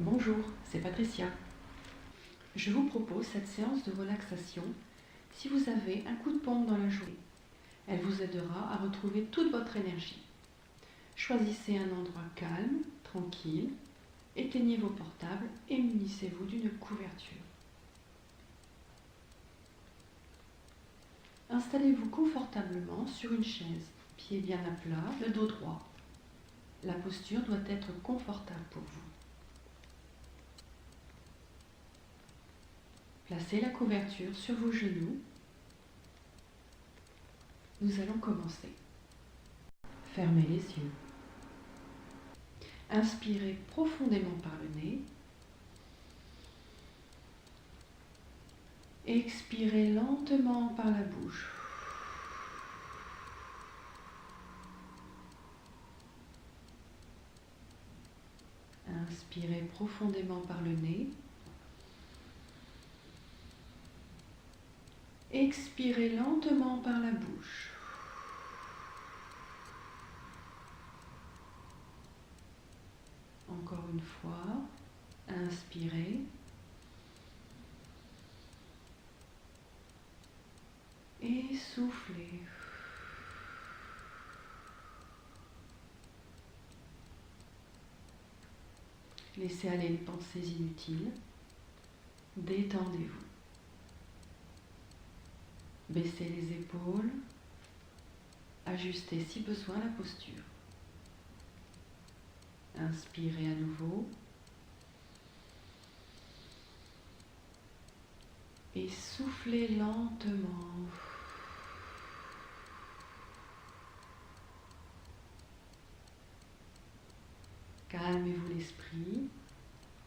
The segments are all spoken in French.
Bonjour, c'est Patricia. Je vous propose cette séance de relaxation si vous avez un coup de pompe dans la journée. Elle vous aidera à retrouver toute votre énergie. Choisissez un endroit calme, tranquille, éteignez vos portables et munissez-vous d'une couverture. Installez-vous confortablement sur une chaise, pieds bien à plat, le dos droit. La posture doit être confortable pour vous. Placez la couverture sur vos genoux. Nous allons commencer. Fermez les yeux. Inspirez profondément par le nez. Expirez lentement par la bouche. Inspirez profondément par le nez. Expirez lentement par la bouche. Encore une fois, inspirez. Et soufflez. Laissez aller les pensées inutiles. Détendez-vous. Baissez les épaules. Ajustez si besoin la posture. Inspirez à nouveau. Et soufflez lentement. Calmez-vous l'esprit.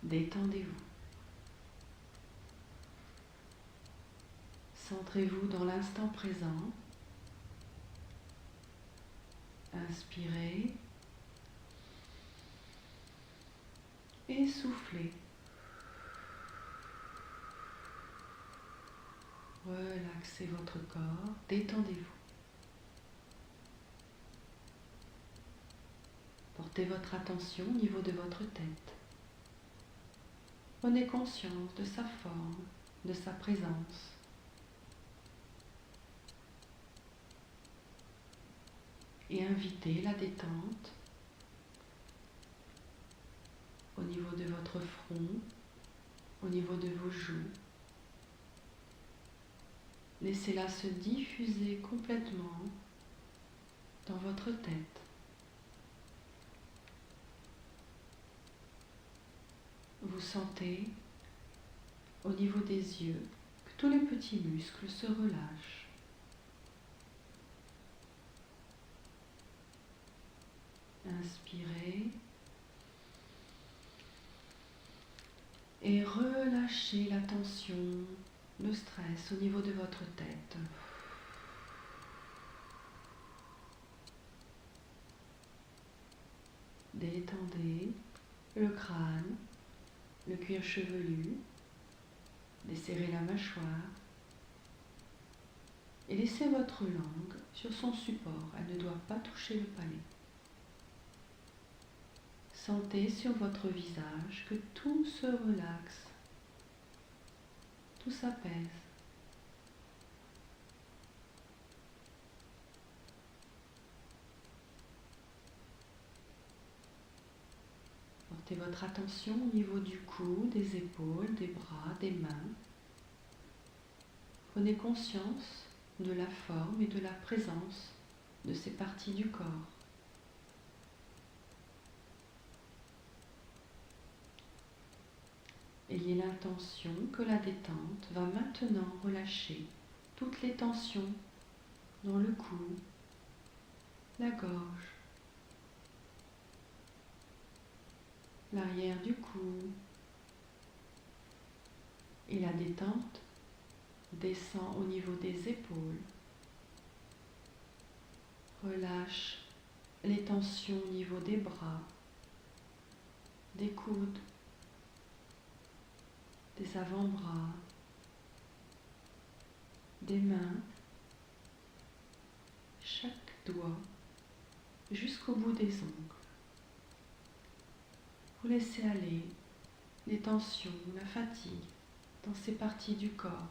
Détendez-vous. Centrez-vous dans l'instant présent. Inspirez et soufflez. Relaxez votre corps, détendez-vous. Portez votre attention au niveau de votre tête. Prenez conscience de sa forme, de sa présence. Et invitez la détente au niveau de votre front, au niveau de vos joues. Laissez-la se diffuser complètement dans votre tête. Vous sentez au niveau des yeux que tous les petits muscles se relâchent. Inspirez et relâchez la tension, le stress au niveau de votre tête. Détendez le crâne, le cuir chevelu, desserrez la mâchoire et laissez votre langue sur son support. Elle ne doit pas toucher le palais. Sentez sur votre visage que tout se relaxe, tout s'apaise. Portez votre attention au niveau du cou, des épaules, des bras, des mains. Prenez conscience de la forme et de la présence de ces parties du corps. Ayez l'intention que la détente va maintenant relâcher toutes les tensions dans le cou, la gorge, l'arrière du cou, et la détente descend au niveau des épaules. Relâche les tensions au niveau des bras, des coudes, des avant-bras, des mains, chaque doigt jusqu'au bout des ongles. Vous laissez aller les tensions, la fatigue dans ces parties du corps.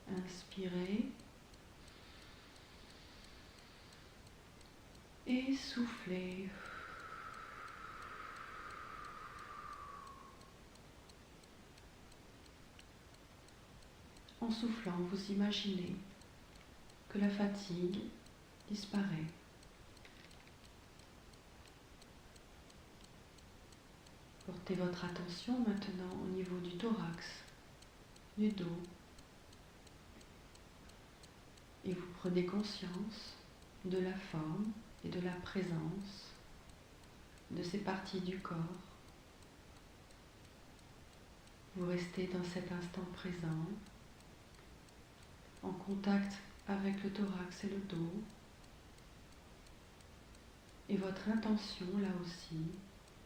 Inspirez et soufflez. En soufflant, vous imaginez que la fatigue disparaît. Portez votre attention maintenant au niveau du thorax, du dos, et vous prenez conscience de la forme et de la présence de ces parties du corps. Vous restez dans cet instant présent, en contact avec le thorax et le dos, et votre intention là aussi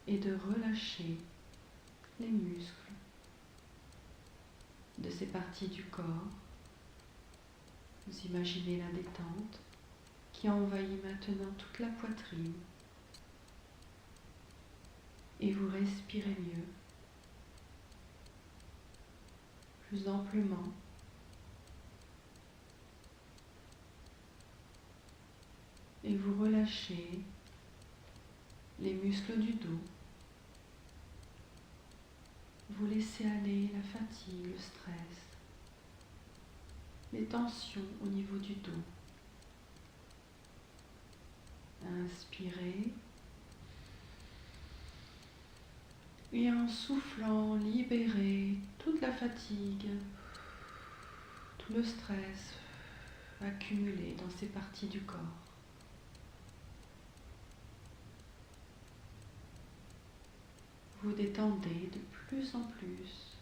est de relâcher les muscles de ces parties du corps. Vous imaginez la détente qui envahit maintenant toute la poitrine et vous respirez mieux, plus amplement. Et vous relâchez les muscles du dos. Vous laissez aller la fatigue, le stress, les tensions au niveau du dos. Inspirez. Et en soufflant, libérez toute la fatigue, tout le stress accumulé dans ces parties du corps. Vous détendez de plus en plus,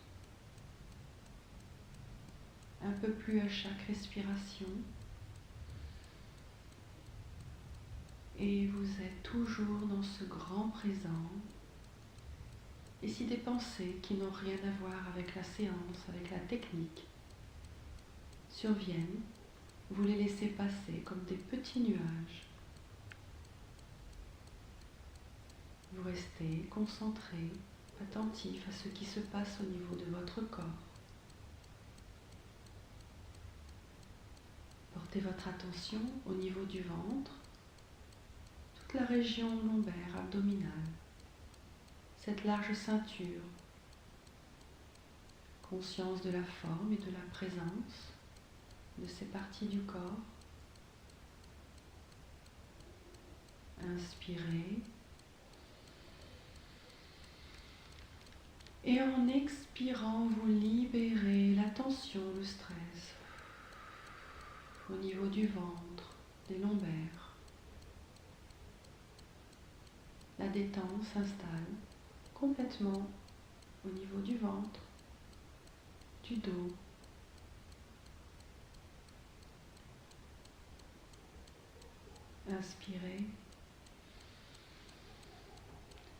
un peu plus à chaque respiration, et vous êtes toujours dans ce grand présent. Et si des pensées qui n'ont rien à voir avec la séance, avec la technique, surviennent, vous les laissez passer comme des petits nuages. Vous restez concentré, attentif à ce qui se passe au niveau de votre corps. Portez votre attention au niveau du ventre, toute la région lombaire, abdominale, cette large ceinture. Conscience de la forme et de la présence de ces parties du corps. Inspirez. Et en expirant, vous libérez la tension, le stress au niveau du ventre, des lombaires. La détente s'installe complètement au niveau du ventre, du dos. Inspirez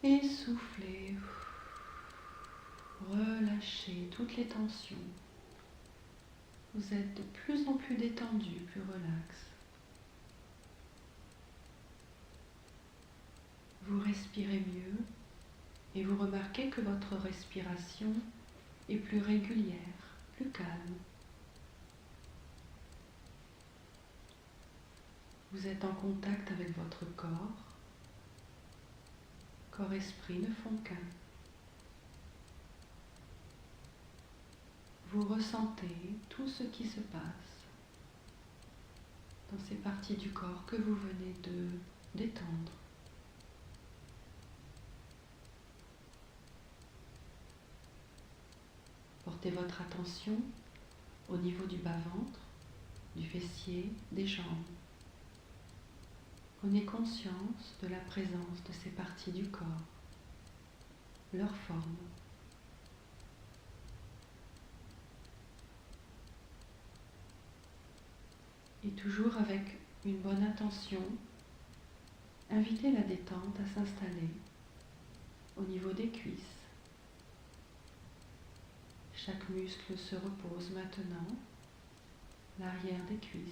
et soufflez. Relâchez toutes les tensions. Vous êtes de plus en plus détendu, plus relax. Vous respirez mieux et vous remarquez que votre respiration est plus régulière, plus calme. Vous êtes en contact avec votre corps. Corps-esprit ne font qu'un. Vous ressentez tout ce qui se passe dans ces parties du corps que vous venez de détendre. Portez votre attention au niveau du bas-ventre, du fessier, des jambes. Prenez conscience de la présence de ces parties du corps, leur forme. Et toujours avec une bonne attention, invitez la détente à s'installer au niveau des cuisses. Chaque muscle se repose maintenant, l'arrière des cuisses.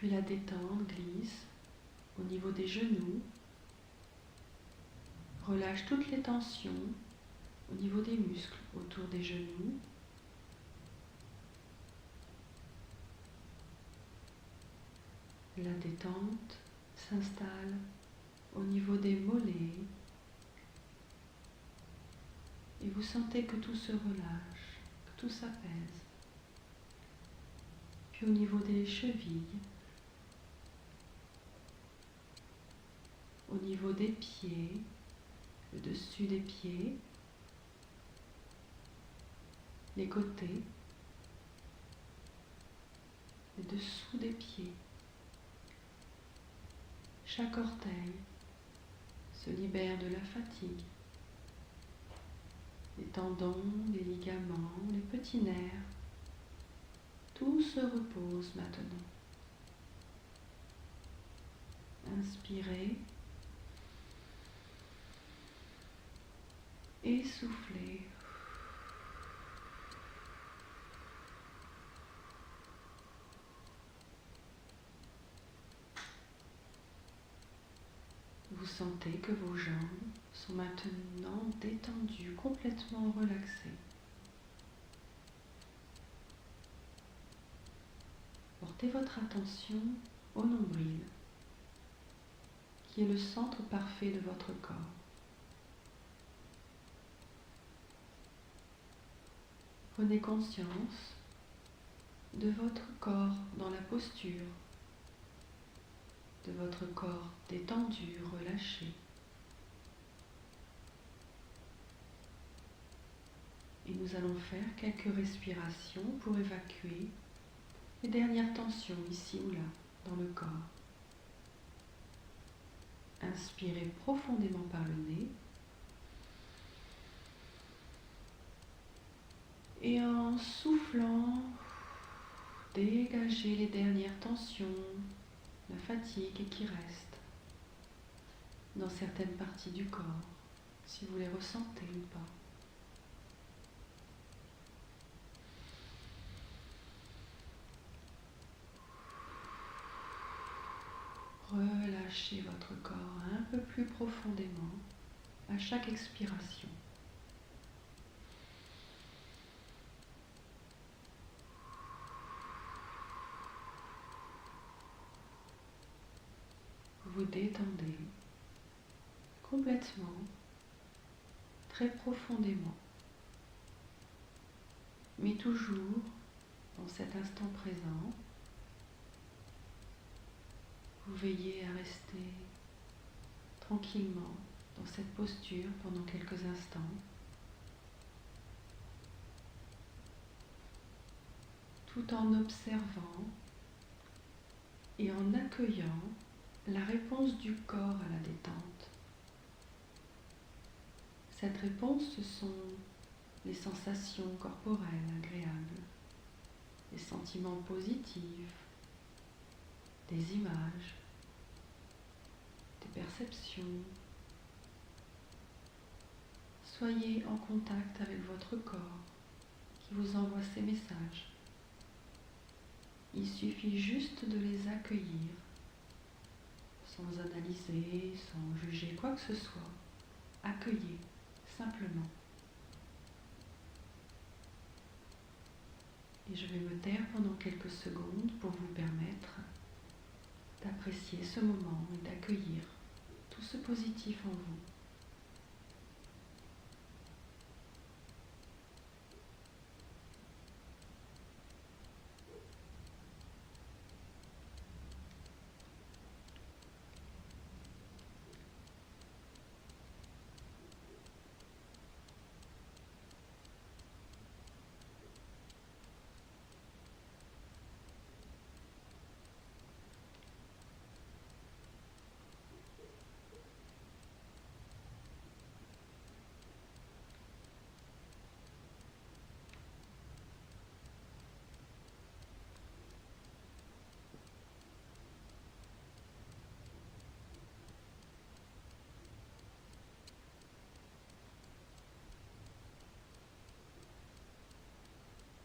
Puis la détente glisse au niveau des genoux. Relâche toutes les tensions au niveau des muscles autour des genoux. La détente s'installe au niveau des mollets et vous sentez que tout se relâche, que tout s'apaise. Puis au niveau des chevilles, au niveau des pieds, le dessus des pieds, les côtés, le dessous des pieds. Chaque orteil se libère de la fatigue. Les tendons, les ligaments, les petits nerfs, tout se repose maintenant. Inspirez et soufflez. Vous sentez que vos jambes sont maintenant détendues, complètement relaxées. Portez votre attention au nombril, qui est le centre parfait de votre corps. Prenez conscience de votre corps dans la posture, de votre corps détendu, relâché. Et nous allons faire quelques respirations pour évacuer les dernières tensions ici ou là dans le corps. Inspirez profondément par le nez et en soufflant, dégagez les dernières tensions, la fatigue qui reste dans certaines parties du corps, si vous les ressentez ou pas. Relâchez votre corps un peu plus profondément à chaque expiration. Vous détendez complètement, très profondément, mais toujours dans cet instant présent. Vous veillez à rester tranquillement dans cette posture pendant quelques instants, tout en observant et en accueillant la réponse du corps à la détente. Cette réponse, ce sont les sensations corporelles agréables, les sentiments positifs, des images, des perceptions. Soyez en contact avec votre corps qui vous envoie ces messages. Il suffit juste de les accueillir, sans analyser, sans juger quoi que ce soit. Accueillez simplement. Et je vais me taire pendant quelques secondes pour vous permettre d'apprécier ce moment et d'accueillir tout ce positif en vous.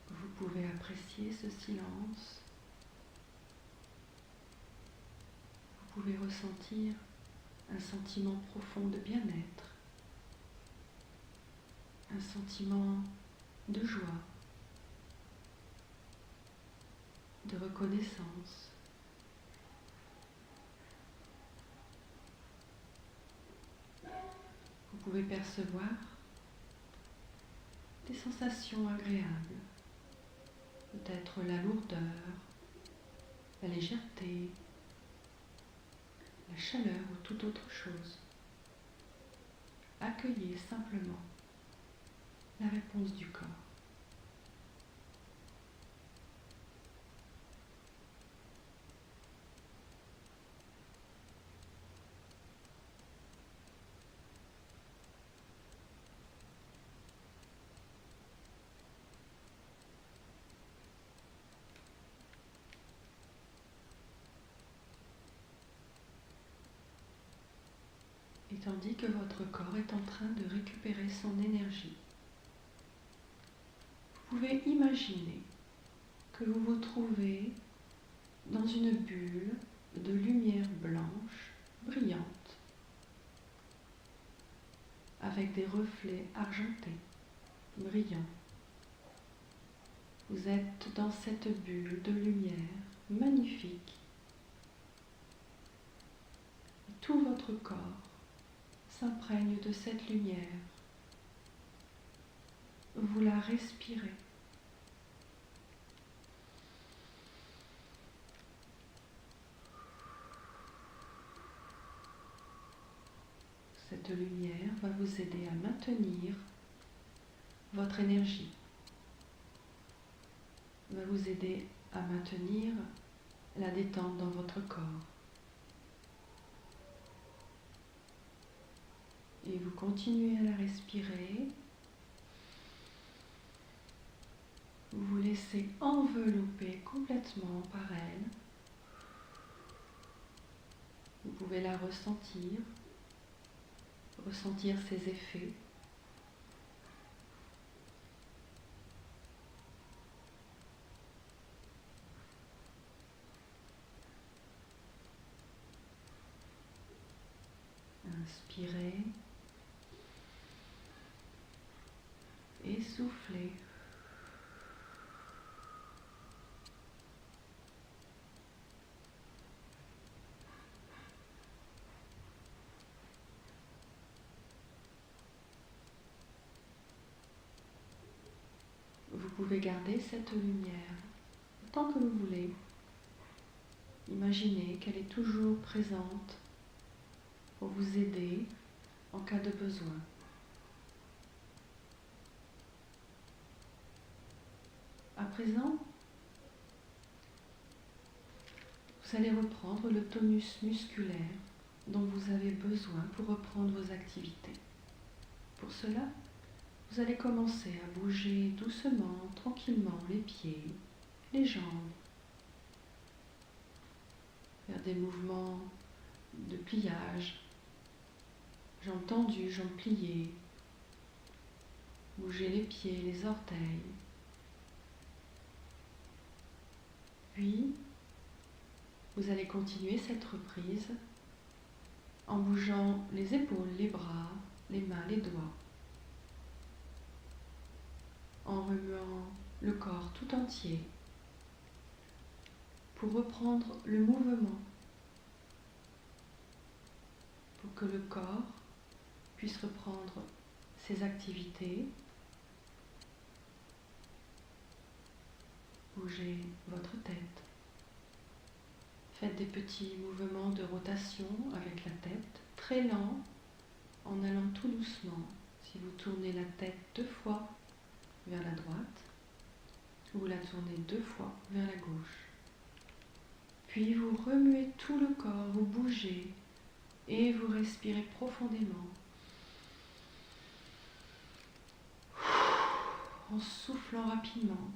Vous pouvez apprécier ce silence pouvez ressentir un sentiment profond de bien-être, un sentiment de joie, de reconnaissance. Vous pouvez percevoir des sensations agréables, peut-être la lourdeur, la légèreté, la chaleur ou toute autre chose. Accueillez simplement la réponse du corps. Et tandis que votre corps est en train de récupérer son énergie, vous pouvez imaginer que vous vous trouvez dans une bulle de lumière blanche brillante avec des reflets argentés brillants. Vous êtes dans cette bulle de lumière magnifique. Et tout votre corps s'imprègne de cette lumière. Vous la respirez. Cette lumière va vous aider à maintenir votre énergie, va vous aider à maintenir la détente dans votre corps. Et vous continuez à la respirer. Vous vous laissez envelopper complètement par elle. Vous pouvez la ressentir ses effets. Inspirez et soufflez. Vous pouvez garder cette lumière tant que vous voulez. Imaginez qu'elle est toujours présente pour vous aider en cas de besoin. À présent, vous allez reprendre le tonus musculaire dont vous avez besoin pour reprendre vos activités. Pour cela, vous allez commencer à bouger doucement, tranquillement les pieds, les jambes, faire des mouvements de pliage, jambes tendues, jambes pliées, bouger les pieds, les orteils. Puis, vous allez continuer cette reprise en bougeant les épaules, les bras, les mains, les doigts, en remuant le corps tout entier pour reprendre le mouvement, pour que le corps puisse reprendre ses activités. Bougez votre tête. Faites des petits mouvements de rotation avec la tête, très lents, en allant tout doucement. Si vous tournez la tête 2 fois vers la droite, vous la tournez 2 fois vers la gauche. Puis vous remuez tout le corps, vous bougez et vous respirez profondément. En soufflant rapidement.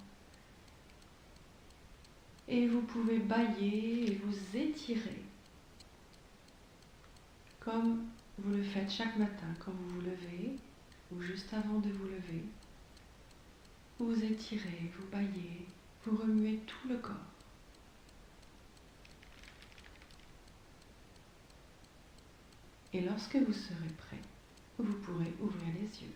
Et vous pouvez bâiller et vous étirer comme vous le faites chaque matin quand vous vous levez ou juste avant de vous lever. Vous étirez, vous bâillez, vous remuez tout le corps. Et lorsque vous serez prêt, vous pourrez ouvrir les yeux.